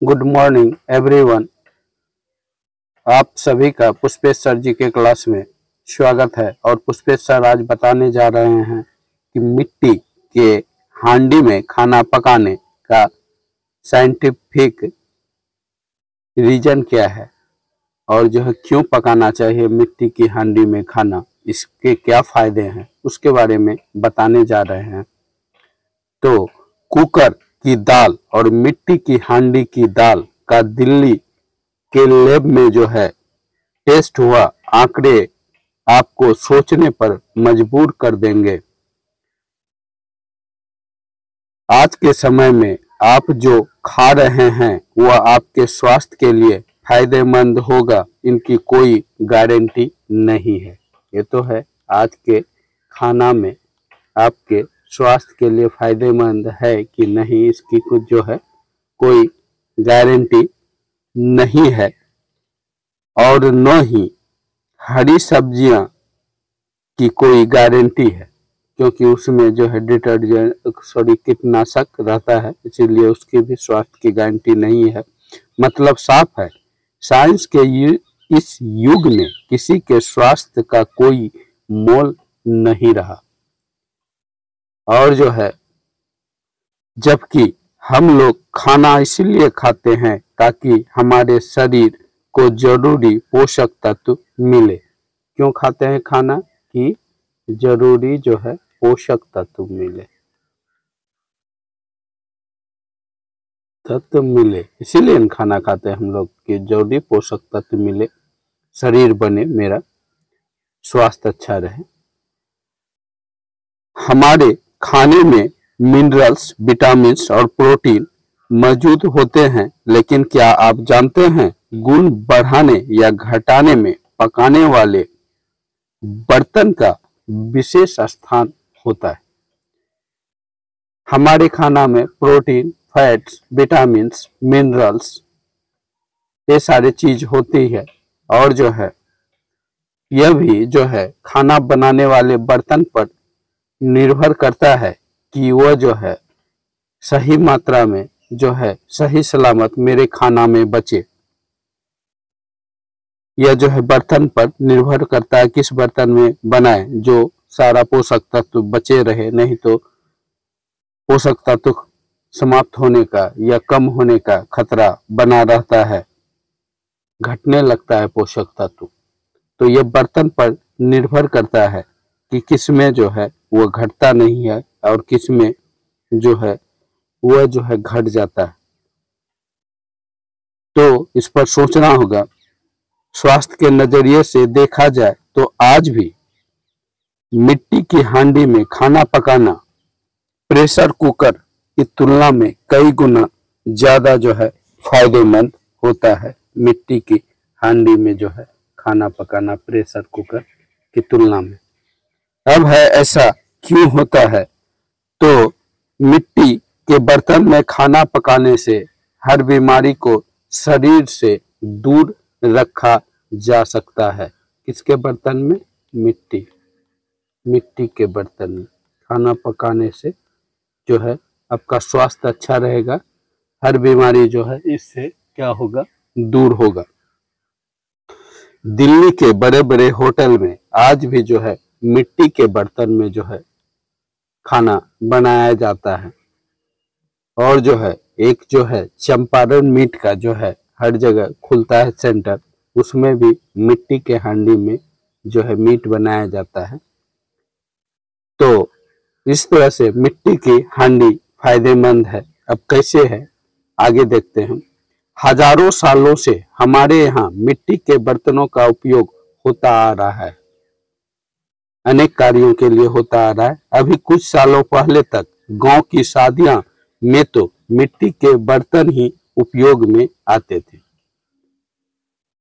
Good morning everyone. आप सभी का पुष्पेश सर जी के क्लास में स्वागत है। और पुष्पेश सर आज बताने जा रहे हैं कि मिट्टी के हांडी में खाना पकाने का साइंटिफिक रीजन क्या है और जो है क्यों पकाना चाहिए मिट्टी की हांडी में खाना, इसके क्या फायदे हैं, उसके बारे में बताने जा रहे हैं। तो कुकर की दाल और मिट्टी की हांडी की दाल का दिल्ली के लैब में जो है टेस्ट हुआ आंकड़े आपको सोचने पर मजबूर कर देंगे। आज के समय में आप जो खा रहे हैं वह आपके स्वास्थ्य के लिए फायदेमंद होगा, इनकी कोई गारंटी नहीं है। ये तो है आज के खाना में आपके स्वास्थ्य के लिए फायदेमंद है कि नहीं, इसकी कुछ जो है कोई गारंटी नहीं है। और न ही हरी सब्जियां की कोई गारंटी है, क्योंकि उसमें जो है कीटनाशक रहता है, इसीलिए उसकी भी स्वास्थ्य की गारंटी नहीं है। मतलब साफ है, साइंस के इस युग में किसी के स्वास्थ्य का कोई मोल नहीं रहा। और जो है जबकि हम लोग खाना इसीलिए खाते हैं ताकि हमारे शरीर को जरूरी पोषक तत्व मिले। क्यों खाते हैं खाना? कि जरूरी जो है पोषक तत्व मिले, इसीलिए हम खाना खाते हैं हम लोग कि जरूरी पोषक तत्व मिले, शरीर बने, मेरा स्वास्थ्य अच्छा रहे। हमारे खाने में मिनरल्स, विटामिन्स और प्रोटीन मौजूद होते हैं, लेकिन क्या आप जानते हैं गुण बढ़ाने या घटाने में पकाने वाले बर्तन का विशेष स्थान होता है। हमारे खाना में प्रोटीन, फैट्स, विटामिन्स, मिनरल्स ये सारे चीज होती है। और जो है यह भी जो है खाना बनाने वाले बर्तन पर निर्भर करता है कि वह जो है सही मात्रा में जो है सही सलामत मेरे खाना में बचे। यह जो है बर्तन पर निर्भर करता है किस बर्तन में बनाए जो सारा पोषक तत्व बचे रहे, नहीं तो पोषक तत्व समाप्त होने का या कम होने का खतरा बना रहता है, घटने लगता है पोषक तत्व। तो यह बर्तन पर निर्भर करता है कि किसमें जो है वो घटता नहीं है और किसमें जो है वह जो है घट जाता है। तो इस पर सोचना होगा। स्वास्थ्य के नजरिए से देखा जाए तो आज भी मिट्टी की हांडी में खाना पकाना प्रेशर कुकर की तुलना में कई गुना ज्यादा जो है फायदेमंद होता है। मिट्टी की हांडी में जो है खाना पकाना प्रेशर कुकर की तुलना में। अब है ऐसा क्यों होता है? तो मिट्टी के बर्तन में खाना पकाने से हर बीमारी को शरीर से दूर रखा जा सकता है। किसके बर्तन में? मिट्टी के बर्तन में खाना पकाने से जो है आपका स्वास्थ्य अच्छा रहेगा, हर बीमारी जो है इससे क्या होगा, दूर होगा। दिल्ली के बड़े बड़े होटल में आज भी जो है मिट्टी के बर्तन में जो है खाना बनाया जाता है। और जो है एक जो है चंपारण मीट का जो है हर जगह खुलता है सेंटर, उसमें भी मिट्टी के हांडी में जो है मीट बनाया जाता है। तो इस तरह से मिट्टी की हांडी फायदेमंद है। अब कैसे है आगे देखते हैं। हजारों सालों से हमारे यहाँ मिट्टी के बर्तनों का उपयोग होता आ रहा है, अनेक कार्यों के लिए होता आ रहा है। अभी कुछ सालों पहले तक गांव की शादियां में तो मिट्टी के बर्तन ही उपयोग में आते थे।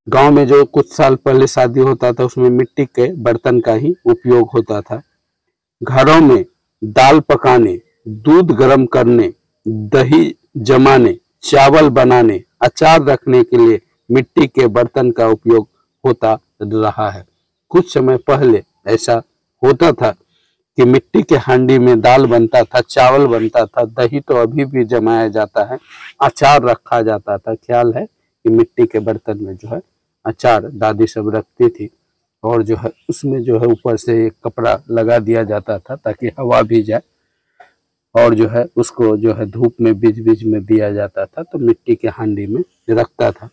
गांव में जो कुछ साल पहले शादी होता था उसमें मिट्टी के बर्तन का ही उपयोग होता था। घरों में दाल पकाने, दूध गर्म करने, दही जमाने, चावल बनाने, अचार रखने के लिए मिट्टी के बर्तन का उपयोग होता रहा है। कुछ समय पहले ऐसा होता था कि मिट्टी के हांडी में दाल बनता था, चावल बनता था, दही तो अभी भी जमाया जाता है, अचार रखा जाता था। ख्याल है कि मिट्टी के बर्तन में जो है अचार दादी सब रखती थी, और जो है उसमें जो है ऊपर से एक कपड़ा लगा दिया जाता था ताकि हवा भी जाए, और जो है उसको जो है धूप में बीच बीच में दिया जाता था, तो मिट्टी के हांडी में रखता था।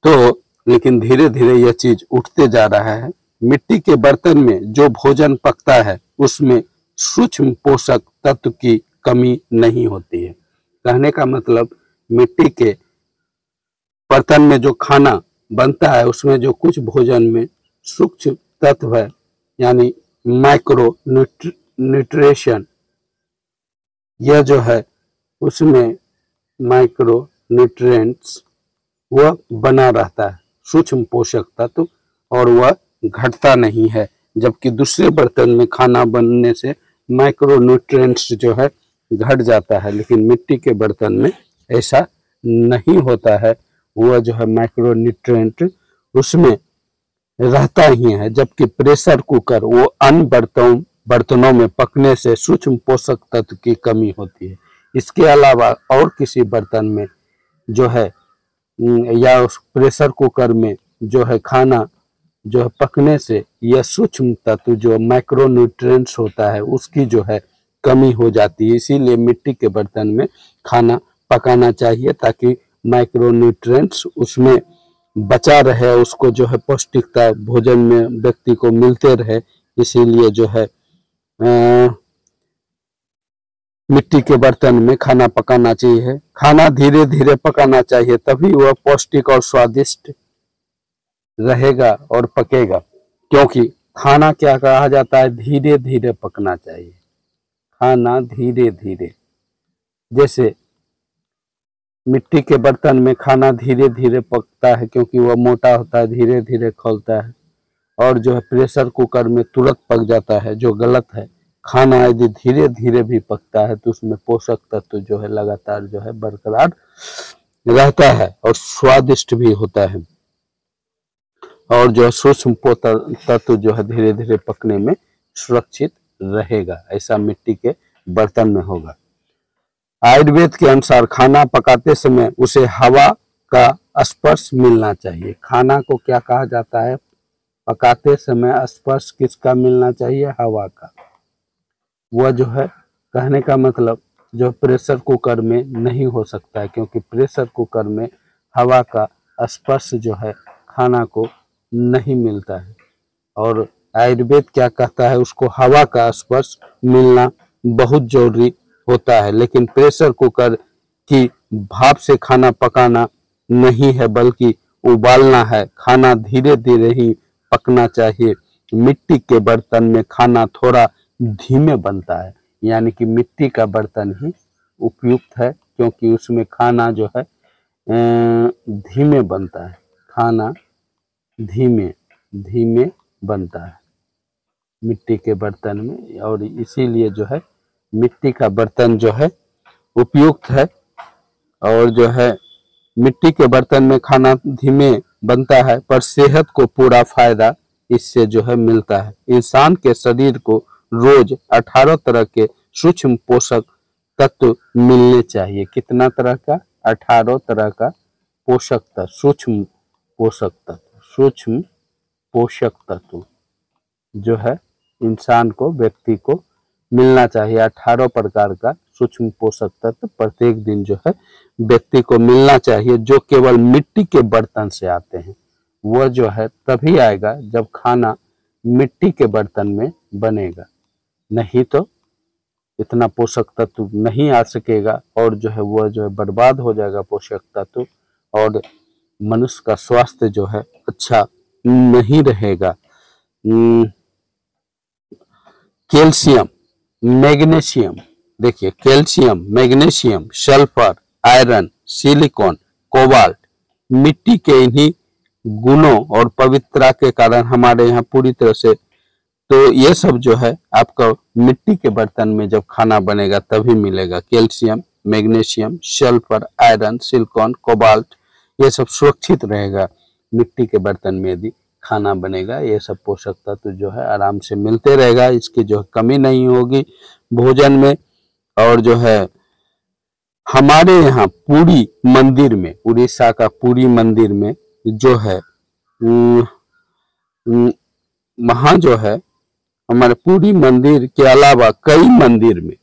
तो लेकिन धीरे धीरे यह चीज उठते जा रहा है। मिट्टी के बर्तन में जो भोजन पकता है उसमें सूक्ष्म पोषक तत्व की कमी नहीं होती है। कहने का मतलब मिट्टी के बर्तन में जो खाना बनता है उसमें जो कुछ भोजन में सूक्ष्म तत्व है, यानी माइक्रो न्यूट्रिशन, यह जो है उसमें माइक्रो न्यूट्रिएंट्स वह बना रहता है, सूक्ष्म पोषक तत्व, और वह घटता नहीं है। जबकि दूसरे बर्तन में खाना बनने से माइक्रो न्यूट्रिएंट्स जो है घट जाता है, लेकिन मिट्टी के बर्तन में ऐसा नहीं होता है। वह जो है माइक्रो न्यूट्रिएंट उसमें रहता ही है। जबकि प्रेशर कुकर वो अन्य बर्तनों में पकने से सूक्ष्म पोषक तत्व की कमी होती है। इसके अलावा और किसी बर्तन में जो है या उस प्रेशर कुकर में जो है खाना जो है पकने से यह सूक्ष्म तत्व जो माइक्रो न्यूट्रिएंट्स होता है उसकी जो है कमी हो जाती है। इसीलिए मिट्टी के बर्तन में खाना पकाना चाहिए ताकि माइक्रो न्यूट्रिएंट्स उसमें बचा रहे, उसको जो है पौष्टिकता भोजन में व्यक्ति को मिलते रहे। इसीलिए जो है मिट्टी के बर्तन में खाना पकाना चाहिए। खाना धीरे धीरे पकाना चाहिए, तभी वह पौष्टिक और स्वादिष्ट रहेगा और पकेगा। क्योंकि खाना क्या कहा जाता है, धीरे धीरे पकना चाहिए। खाना धीरे धीरे, जैसे मिट्टी के बर्तन में खाना धीरे धीरे पकता है क्योंकि वह मोटा होता है, धीरे धीरे खौलता है, और जो है प्रेशर कुकर में तुरंत पक जाता है, जो गलत है। खाना यदि धीरे धीरे भी पकता है तो उसमें पोषक तत्व जो है लगातार जो है बरकरार रहता है और स्वादिष्ट भी होता है, और जो सूक्ष्म तत्व जो है धीरे धीरे पकने में सुरक्षित रहेगा। ऐसा मिट्टी के बर्तन में होगा। आयुर्वेद के अनुसार खाना पकाते समय उसे हवा का स्पर्श मिलना चाहिए। खाना को क्या कहा जाता है, पकाते समय स्पर्श किसका मिलना चाहिए, हवा का। वह जो है कहने का मतलब जो प्रेशर कुकर में नहीं हो सकता है, क्योंकि प्रेशर कुकर में हवा का स्पर्श जो है खाना को नहीं मिलता है। और आयुर्वेद क्या कहता है, उसको हवा का स्पर्श मिलना बहुत जरूरी होता है। लेकिन प्रेशर कुकर की भाप से खाना पकाना नहीं है, बल्कि उबालना है। खाना धीरे धीरे ही पकना चाहिए। मिट्टी के बर्तन में खाना थोड़ा धीमे बनता है, यानी कि मिट्टी का बर्तन ही उपयुक्त है, क्योंकि उसमें खाना जो है धीमे बनता है। खाना धीमे धीमे बनता है मिट्टी के बर्तन में, और इसीलिए जो है मिट्टी का बर्तन जो है उपयुक्त है। और जो है मिट्टी के बर्तन में खाना धीमे बनता है, पर सेहत को पूरा फायदा इससे जो है मिलता है। इंसान के शरीर को रोज 18 तरह के सूक्ष्म पोषक तत्व मिलने चाहिए। कितना तरह का, 18 तरह का पोषक तत्व, सूक्ष्म पोषक तत्व, सूक्ष्म पोषक तत्व जो है इंसान को, व्यक्ति को मिलना चाहिए। 18 प्रकार का सूक्ष्म पोषक तत्व प्रत्येक दिन जो है व्यक्ति को मिलना चाहिए, जो केवल मिट्टी के बर्तन से आते हैं। वह जो है तभी आएगा जब खाना मिट्टी के बर्तन में बनेगा, नहीं तो इतना पोषक तत्व नहीं आ सकेगा, और जो है वह जो है बर्बाद हो जाएगा पोषक तत्व, और मनुष्य का स्वास्थ्य जो है अच्छा नहीं रहेगा। कैल्शियम, मैग्नीशियम, देखिए calcium, magnesium, sulphur, iron, silicon, cobalt, मिट्टी के इन्हीं गुणों और पवित्रता के कारण हमारे यहाँ पूरी तरह से, तो ये सब जो है आपका मिट्टी के बर्तन में जब खाना बनेगा तभी मिलेगा। Calcium, magnesium, sulphur, iron, silicon, cobalt, ये सब सुरक्षित रहेगा मिट्टी के बर्तन में यदि खाना बनेगा। ये सब पोषक तत्व जो है आराम से मिलते रहेगा, इसकी जो कमी नहीं होगी भोजन में। और जो है हमारे यहाँ पुरी मंदिर में, उड़ीसा का पुरी मंदिर में जो है वहाँ जो है हमारे पुरी मंदिर के अलावा कई मंदिर में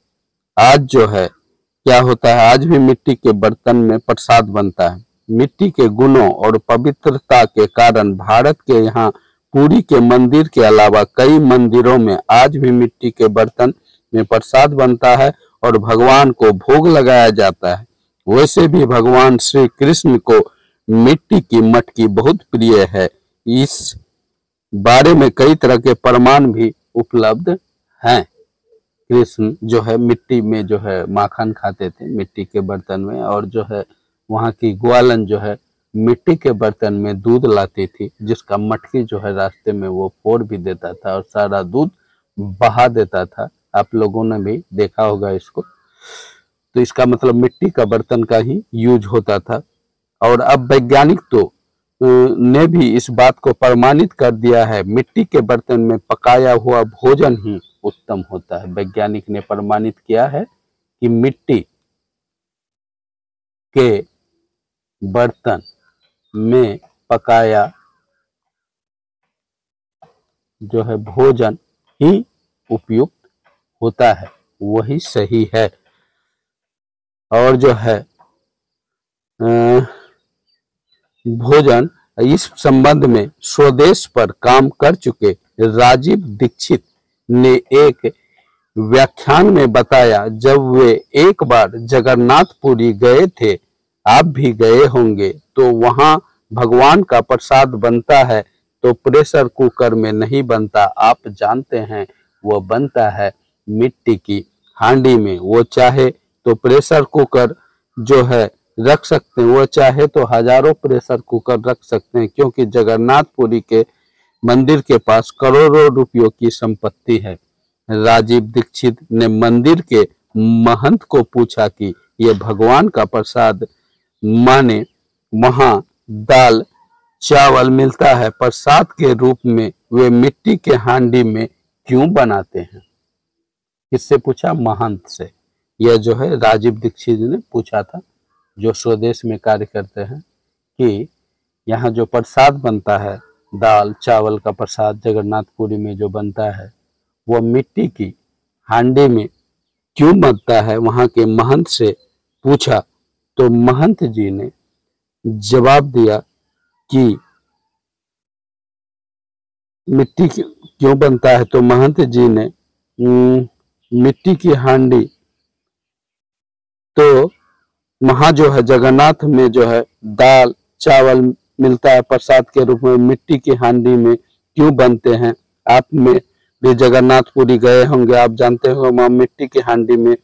आज जो है क्या होता है, आज भी मिट्टी के बर्तन में प्रसाद बनता है। मिट्टी के गुणों और पवित्रता के कारण भारत के यहाँ पुरी के मंदिर के अलावा कई मंदिरों में आज भी मिट्टी के बर्तन में प्रसाद बनता है और भगवान को भोग लगाया जाता है। वैसे भी भगवान श्री कृष्ण को मिट्टी की मटकी बहुत प्रिय है। इस बारे में कई तरह के प्रमाण भी उपलब्ध हैं। कृष्ण जो है मिट्टी में जो है माखन खाते थे मिट्टी के बर्तन में, और जो है वहाँ की ग्वालन जो है मिट्टी के बर्तन में दूध लाती थी, जिसका मटकी जो है रास्ते में वो फोड़ भी देता था और सारा दूध बहा देता था। आप लोगों ने भी देखा होगा इसको। तो इसका मतलब मिट्टी का बर्तन का ही यूज होता था। और अब वैज्ञानिक तो ने भी इस बात को प्रमाणित कर दिया है, मिट्टी के बर्तन में पकाया हुआ भोजन ही उत्तम होता है। वैज्ञानिक ने प्रमाणित किया है कि मिट्टी के बर्तन में पकाया जो है भोजन ही उपयुक्त होता है, वही सही है। और जो है भोजन, इस संबंध में स्वदेश पर काम कर चुके राजीव दीक्षित ने एक व्याख्यान में बताया, जब वे एक बार जगन्नाथपुरी गए थे, आप भी गए होंगे, तो वहां भगवान का प्रसाद बनता है तो प्रेशर कुकर में नहीं बनता। आप जानते हैं वो बनता है मिट्टी की हांडी में। वो चाहे तो प्रेशर कुकर जो है रख सकते हैं, वो चाहे तो हजारों प्रेशर कुकर रख सकते हैं, क्योंकि जगन्नाथपुरी के मंदिर के पास करोड़ों रुपयों की संपत्ति है। राजीव दीक्षित ने मंदिर के महंत को पूछा कि ये भगवान का प्रसाद माने वहां दाल चावल मिलता है, प्रसाद के रूप में वे मिट्टी के हांडी में क्यों बनाते हैं? किससे पूछा? महंत से। यह जो है राजीव दीक्षित ने पूछा था, जो स्वदेश में कार्य करते हैं, कि यहाँ जो प्रसाद बनता है, दाल चावल का प्रसाद जगन्नाथपुरी में जो बनता है, वो मिट्टी की हांडी में क्यों बनता है? वहाँ के महंत से पूछा तो महंत जी ने जवाब दिया कि मिट्टी क्यों बनता है, तो महंत जी ने मिट्टी की हांडी, तो वहां जो है जगन्नाथ में जो है दाल चावल मिलता है प्रसाद के रूप में, मिट्टी की हांडी में क्यों बनते हैं? आप में भी जगन्नाथपुरी गए होंगे, आप जानते हो वहाँ मिट्टी की हांडी में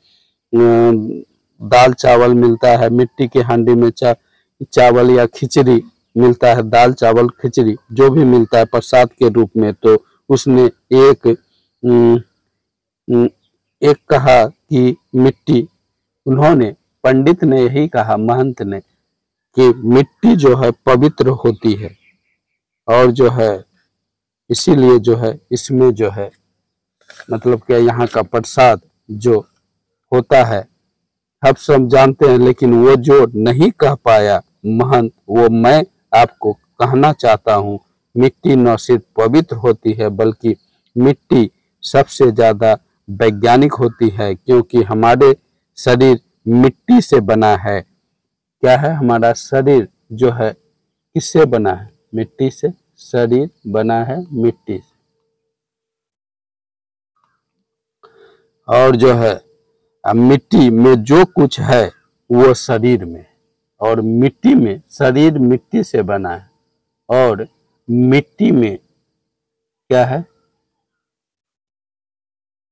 दाल चावल मिलता है, मिट्टी की हांडी में चावल या खिचड़ी मिलता है, दाल चावल खिचड़ी जो भी मिलता है प्रसाद के रूप में। तो उसने एक कहा कि मिट्टी, उन्होंने पंडित ने यही कहा, महंत ने, कि मिट्टी जो है पवित्र होती है, और जो है इसीलिए जो है इसमें जो है मतलब क्या यहाँ का प्रसाद जो होता है आप सब जानते हैं, लेकिन वो जो नहीं कह पाया महंत, वो मैं आपको कहना चाहता हूँ। मिट्टी न सिर्फ पवित्र होती है, बल्कि मिट्टी सबसे ज्यादा वैज्ञानिक होती है, क्योंकि हमारे शरीर मिट्टी से बना है। क्या है? हमारा शरीर जो है किससे बना है? मिट्टी से। शरीर बना है मिट्टी से। और जो है मिट्टी में जो कुछ है वो शरीर में, और मिट्टी में, शरीर मिट्टी से बना है, और मिट्टी में क्या है?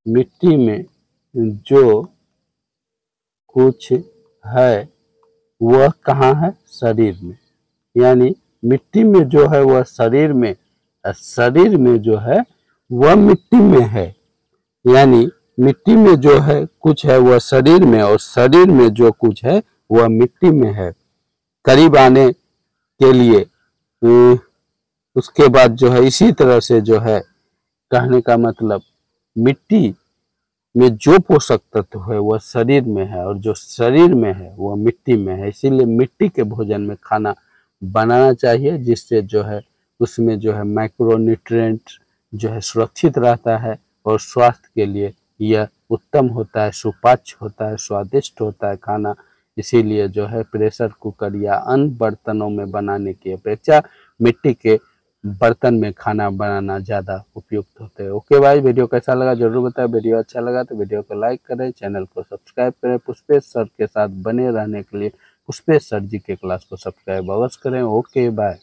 मिट्टी में जो कुछ है वह कहाँ है? शरीर में। यानी मिट्टी में जो है वह शरीर में, शरीर में जो है वह मिट्टी में है। यानी मिट्टी में जो है कुछ है वह शरीर में, और शरीर में जो कुछ है वह मिट्टी में है। करीब आने के लिए उसके बाद जो है इसी तरह से जो है कहने का मतलब मिट्टी में जो पोषक तत्व है वह शरीर में है और जो शरीर में है वह मिट्टी में है। इसीलिए मिट्टी के भोजन में खाना बनाना चाहिए, जिससे जो है उसमें जो है माइक्रोन्यूट्रिएंट जो है सुरक्षित रहता है और स्वास्थ्य के लिए यह उत्तम होता है, सुपाच्य होता है, स्वादिष्ट होता है खाना। इसीलिए जो है प्रेशर कुकर या अन्य बर्तनों में बनाने की अपेक्षा मिट्टी के बर्तन में खाना बनाना ज़्यादा उपयुक्त होते हैं। ओके भाई, वीडियो कैसा लगा जरूर बताएं। वीडियो अच्छा लगा तो वीडियो को लाइक करें, चैनल को सब्सक्राइब करें। पुष्पेश सर के साथ बने रहने के लिए पुष्पेश सर जी के क्लास को सब्सक्राइब अवश्य करें। Okay bye.